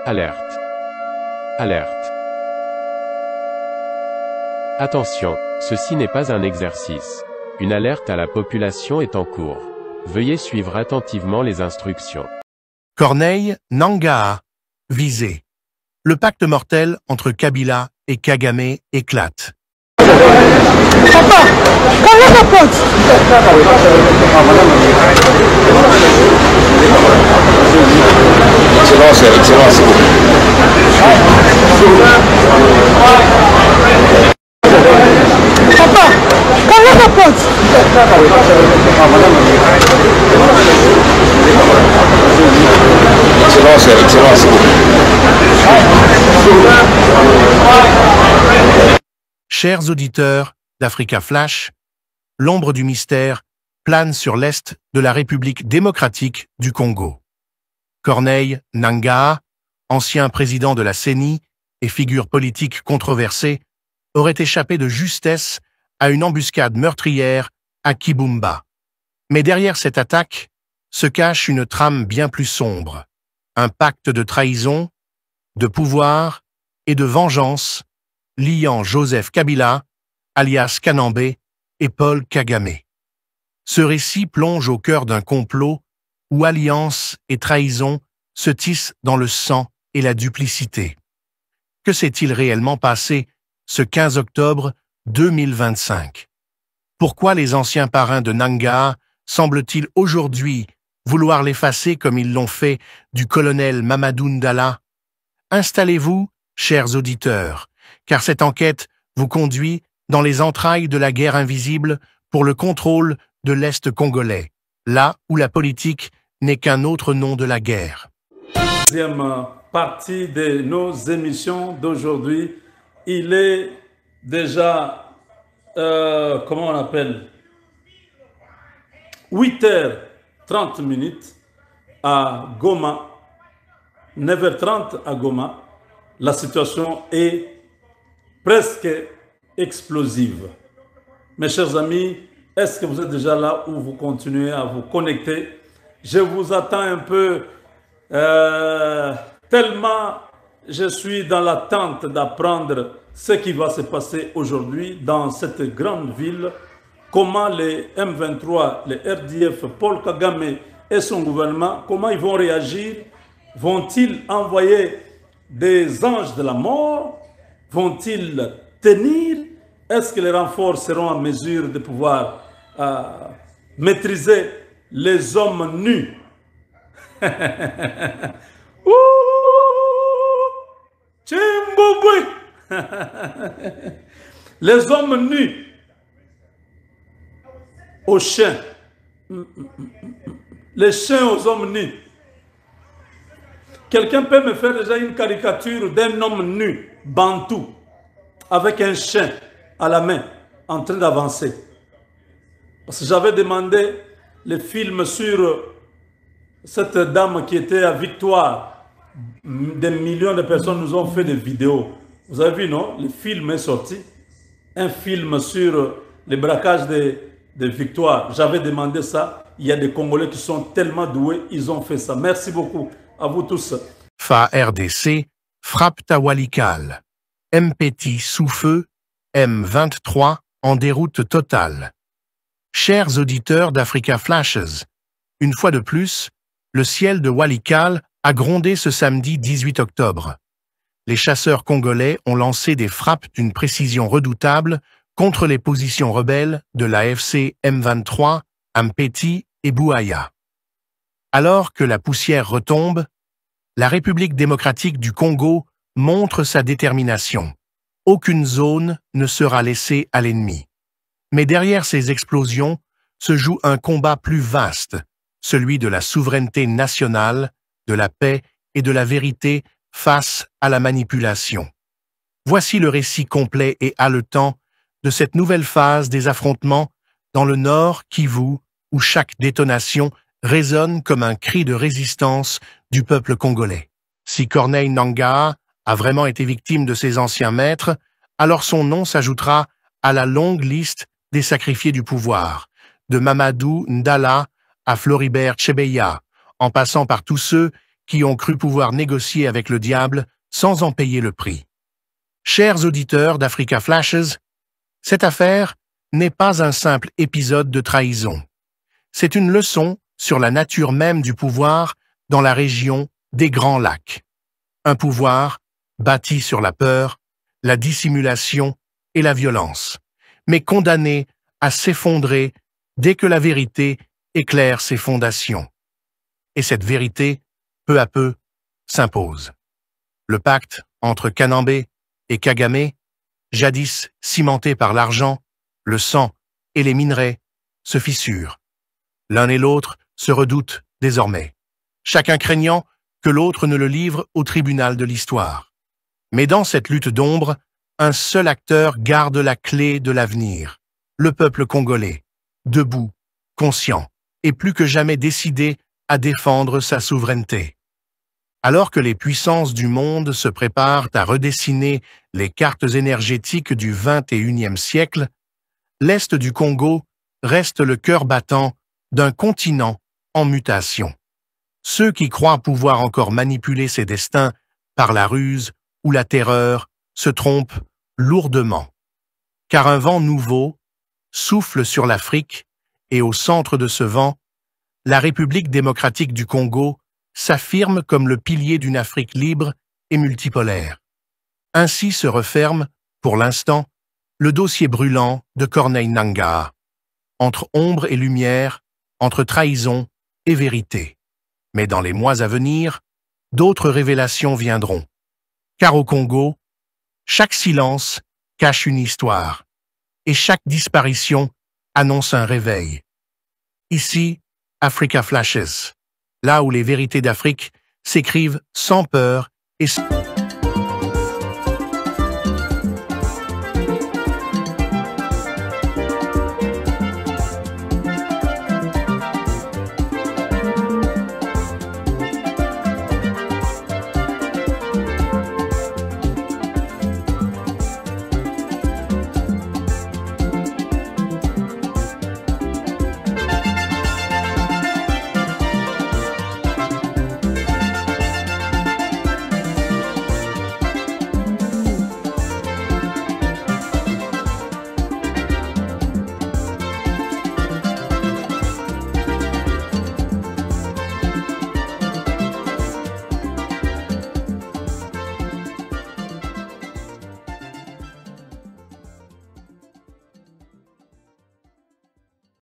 Alerte. Alerte. Attention, ceci n'est pas un exercice. Une alerte à la population est en cours. Veuillez suivre attentivement les instructions. Corneille Nangaa, visé. Le pacte mortel entre Kabila et Kagame éclate. Papa, parlez ma pote. Papa, parlez ma pote. Chers auditeurs d'Africa Flash, l'ombre du mystère plane sur l'est de la République démocratique du Congo. Corneille Nangaa, ancien président de la CENI et figure politique controversée, aurait échappé de justesse à une embuscade meurtrière à Kibumba. Mais derrière cette attaque se cache une trame bien plus sombre, un pacte de trahison, de pouvoir et de vengeance liant Joseph Kabila, alias Kanambe, et Paul Kagame. Ce récit plonge au cœur d'un complot où alliance et trahison se tissent dans le sang et la duplicité. Que s'est-il réellement passé ce 15 octobre 2025? Pourquoi les anciens parrains de Nangaa semblent-ils aujourd'hui vouloir l'effacer comme ils l'ont fait du colonel Mamadou Ndala? Installez-vous, chers auditeurs, car cette enquête vous conduit dans les entrailles de la guerre invisible pour le contrôle de l'Est congolais, là où la politique n'est qu'un autre nom de la guerre. Deuxième partie de nos émissions d'aujourd'hui. Il est déjà, comment on appelle, 8h30 à Goma, 9h30 à Goma. La situation est presque explosive. Mes chers amis, est-ce que vous êtes déjà là ou vous continuez à vous connecter? Je vous attends un peu, tellement je suis dans l'attente d'apprendre ce qui va se passer aujourd'hui dans cette grande ville, comment les M23, les RDF, Paul Kagame et son gouvernement, comment ils vont réagir? Vont-ils envoyer des anges de la mort? Vont-ils tenir? Est-ce que les renforts seront en mesure de pouvoir maîtriser les hommes nus? Les hommes nus aux chiens. Les chiens aux hommes nus. Quelqu'un peut me faire déjà une caricature d'un homme nu, bantou, avec un chien à la main, en train d'avancer. Parce que j'avais demandé le film sur cette dame qui était à Victoire. Des millions de personnes nous ont fait des vidéos. Vous avez vu, non? Le film est sorti. Un film sur le braquage de Victoire. J'avais demandé ça. Il y a des Congolais qui sont tellement doués, ils ont fait ça. Merci beaucoup. À vous tous. FARDC, frappe Tawalikal. MPT sous feu, M23 en déroute totale. Chers auditeurs d'Africa Flashes, une fois de plus, le ciel de Walikal a grondé ce samedi 18 octobre. Les chasseurs congolais ont lancé des frappes d'une précision redoutable contre les positions rebelles de l'AFC M23, Ampeti et Bouaya. Alors que la poussière retombe, la République démocratique du Congo montre sa détermination. Aucune zone ne sera laissée à l'ennemi. Mais derrière ces explosions se joue un combat plus vaste, celui de la souveraineté nationale, de la paix et de la vérité face à la manipulation. Voici le récit complet et haletant de cette nouvelle phase des affrontements dans le nord Kivu, où chaque détonation résonne comme un cri de résistance du peuple congolais. Si Corneille Nangaa a vraiment été victime de ses anciens maîtres, alors son nom s'ajoutera à la longue liste des sacrifiés du pouvoir, de Mamadou Ndala à Floribert Chebeya, en passant par tous ceux qui ont cru pouvoir négocier avec le diable sans en payer le prix. Chers auditeurs d'Africa Flashes, cette affaire n'est pas un simple épisode de trahison. C'est une leçon sur la nature même du pouvoir dans la région des Grands Lacs. Un pouvoir bâti sur la peur, la dissimulation et la violence, mais condamné à s'effondrer dès que la vérité éclaire ses fondations. Et cette vérité, peu à peu, s'impose. Le pacte entre Kanambé et Kagame, jadis cimenté par l'argent, le sang et les minerais, se fissure. L'un et l'autre se redoutent désormais, chacun craignant que l'autre ne le livre au tribunal de l'histoire. Mais dans cette lutte d'ombre, un seul acteur garde la clé de l'avenir, le peuple congolais, debout, conscient et plus que jamais décidé à défendre sa souveraineté. Alors que les puissances du monde se préparent à redessiner les cartes énergétiques du XXIe siècle, l'Est du Congo reste le cœur battant d'un continent en mutation. Ceux qui croient pouvoir encore manipuler ses destins par la ruse ou la terreur se trompent lourdement. Car un vent nouveau souffle sur l'Afrique et au centre de ce vent, la République démocratique du Congo s'affirme comme le pilier d'une Afrique libre et multipolaire. Ainsi se referme, pour l'instant, le dossier brûlant de Corneille Nangaa, entre ombre et lumière, entre trahison et vérité. Mais dans les mois à venir, d'autres révélations viendront. Car au Congo, chaque silence cache une histoire, et chaque disparition annonce un réveil. Ici, Africa Flashes, là où les vérités d'Afrique s'écrivent sans peur et sans...